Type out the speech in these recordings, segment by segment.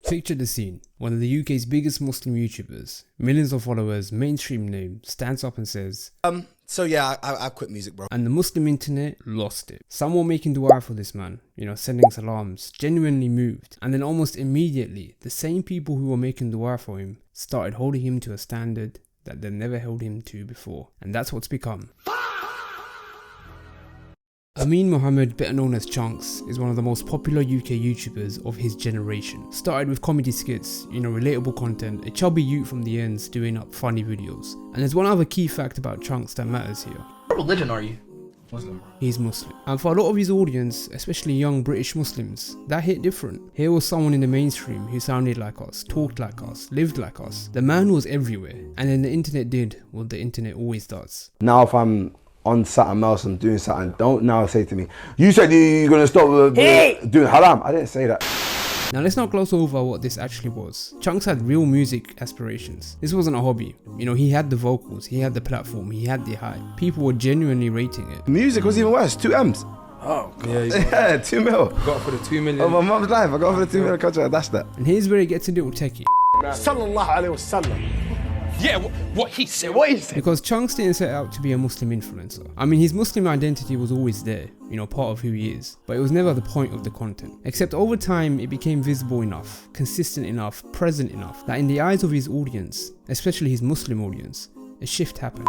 Picture the scene. One of the UK's biggest Muslim YouTubers, millions of followers, mainstream name, stands up and says, So yeah, I quit music, bro. And the Muslim internet lost it. Someone making dua for this man, sending salams, genuinely moved. And then almost immediately, the same people who were making dua for him started holding him to a standard that they never held him to before. And that's what's become. Amin Mohammed, better known as Chunkz, is one of the most popular UK YouTubers of his generation. Started with comedy skits, relatable content, a chubby youth from the ends doing up funny videos. And there's one other key fact about Chunkz that matters here. What religion are you? Muslim. He's Muslim. And for a lot of his audience, especially young British Muslims, that hit different. Here was someone in the mainstream who sounded like us, talked like us, lived like us. The man was everywhere. And then the internet did what the internet always does. Now if I'm on something else and doing something, don't now say to me, you said you're gonna stop doing haram. I didn't say that. Now let's not gloss over what this actually was. Chunkz had real music aspirations. This wasn't a hobby. He had the vocals, he had the platform, he had the hype. People were genuinely rating it. Music was even worse, 2 M's. Oh, God. Yeah, 2 mil. Got for the 2 million. Of my mum's life, I got for the 2 million contract, that's that. And here's where it gets a little techie. Sallallahu alayhi wasallam. Yeah, what he said. Because Chunkz didn't set out to be a Muslim influencer. I mean, his Muslim identity was always there, part of who he is. But it was never the point of the content. Except over time, it became visible enough, consistent enough, present enough, that in the eyes of his audience, especially his Muslim audience, a shift happened.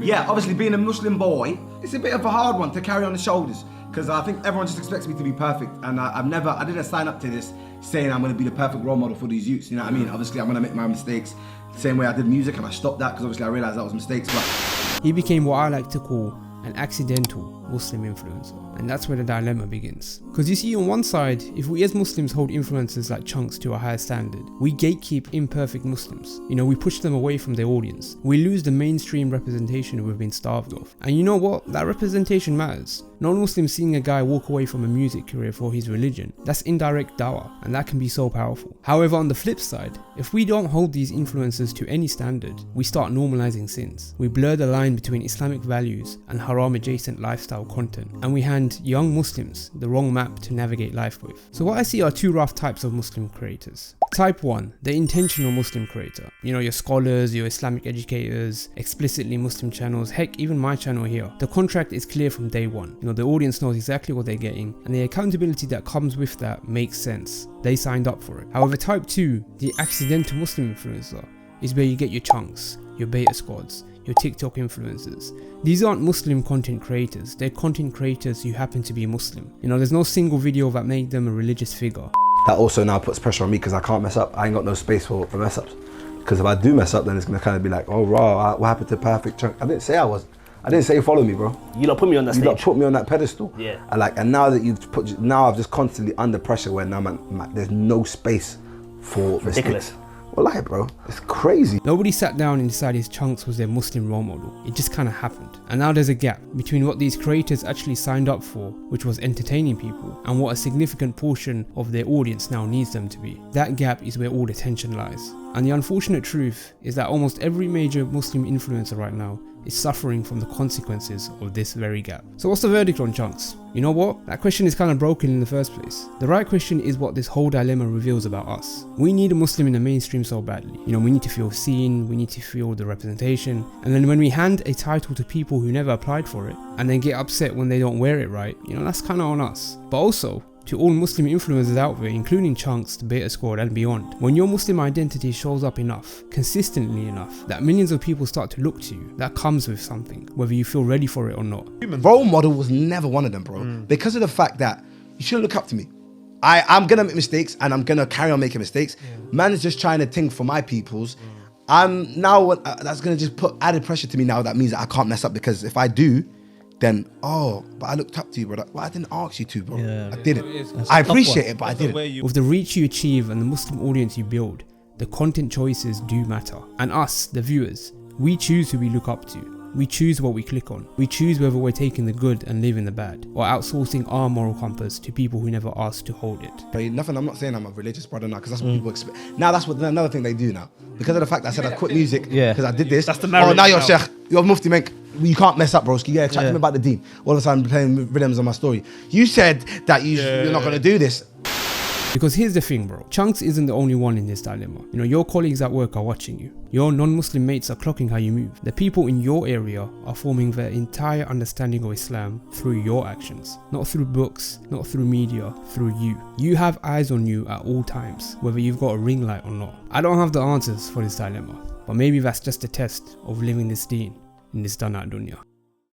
Yeah, obviously being a Muslim boy, it's a bit of a hard one to carry on the shoulders. Because I think everyone just expects me to be perfect. And I didn't sign up to this saying I'm going to be the perfect role model for these youths, you know what I mean? Obviously I'm going to make my mistakes. Same way I did music and I stopped that because obviously I realised that was mistakes. But he became what I like to call an accidental Muslim influencer. And that's where the dilemma begins. Because you see, on one side, if we as Muslims hold influencers like Chunkz to a higher standard, we gatekeep imperfect Muslims. We push them away from their audience. We lose the mainstream representation we've been starved of. And you know what? That representation matters. Non-Muslims seeing a guy walk away from a music career for his religion, that's indirect dawah, and that can be so powerful. However, on the flip side, if we don't hold these influencers to any standard, we start normalizing sins. We blur the line between Islamic values and haram adjacent lifestyle content, and we hand young Muslims the wrong map to navigate life with. So what I see are two rough types of Muslim creators. Type 1, the intentional Muslim creator. Your scholars, your Islamic educators, explicitly Muslim channels, heck, even my channel here. The contract is clear from day one. The audience knows exactly what they're getting, and the accountability that comes with that makes sense. They signed up for it. However, type 2, the accidental Muslim influencer, is where you get your Chunkz, your beta squads, your TikTok influencers. These aren't Muslim content creators, they're content creators who happen to be Muslim. There's no single video that made them a religious figure. That also now puts pressure on me because I can't mess up. I ain't got no space for mess ups. Because if I do mess up, then it's gonna kind of be like, oh raw, what happened to perfect Chunk? I didn't say follow me, bro. You lot put me on that stage. You lot put me on that pedestal. Yeah. And now that now I'm just constantly under pressure where now there's no space for ridiculous. Well, bro, it's crazy. Nobody sat down and decided Chunkz was their Muslim role model. It just kind of happened. And now there's a gap between what these creators actually signed up for, which was entertaining people, and what a significant portion of their audience now needs them to be. That gap is where all the tension lies. And the unfortunate truth is that almost every major Muslim influencer right now is suffering from the consequences of this very gap. So what's the verdict on Chunkz? You know what? That question is kind of broken in the first place. The right question is what this whole dilemma reveals about us. We need a Muslim in the mainstream so badly. We need to feel seen, we need to feel the representation. And then when we hand a title to people who never applied for it, and then get upset when they don't wear it right, that's kind of on us. But also, to all Muslim influencers out there, including Chunkz, the Beta Squad and beyond, when your Muslim identity shows up enough, consistently enough, that millions of people start to look to you, that comes with something, whether you feel ready for it or not. role model was never one of them, bro. Because of the fact that you shouldn't look up to me. I'm gonna make mistakes and I'm gonna carry on making mistakes. Man is just trying to think for my peoples. I'm now, that's gonna just put added pressure to me now. That means that I can't mess up, because if I do, then, but I looked up to you, brother. Well, I didn't ask you to, bro. I didn't. I appreciate it, but I didn't. With the reach you achieve and the Muslim audience you build, the content choices do matter. And us, the viewers, we choose who we look up to. We choose what we click on. We choose whether we're taking the good and leaving the bad, or outsourcing our moral compass to people who never asked to hold it. But nothing, I'm not saying I'm a religious brother now, because that's what people expect. Now that's what another thing they do now. Because of the fact that I said I quit music, because I did this. That's the marriage. Oh, now you're Sheikh, you're Mufti, man. You can't mess up, broski. Yeah, chat to me about the deen. All of a sudden, I'm playing rhythms on my story. You said that you're not going to do this. Because here's the thing, bro. Chunkz isn't the only one in this dilemma. You know, your colleagues at work are watching you. Your non-Muslim mates are clocking how you move. The people in your area are forming their entire understanding of Islam through your actions. Not through books, not through media, through you. You have eyes on you at all times, whether you've got a ring light or not. I don't have the answers for this dilemma, but maybe that's just a test of living this deen in this Dana Dunya.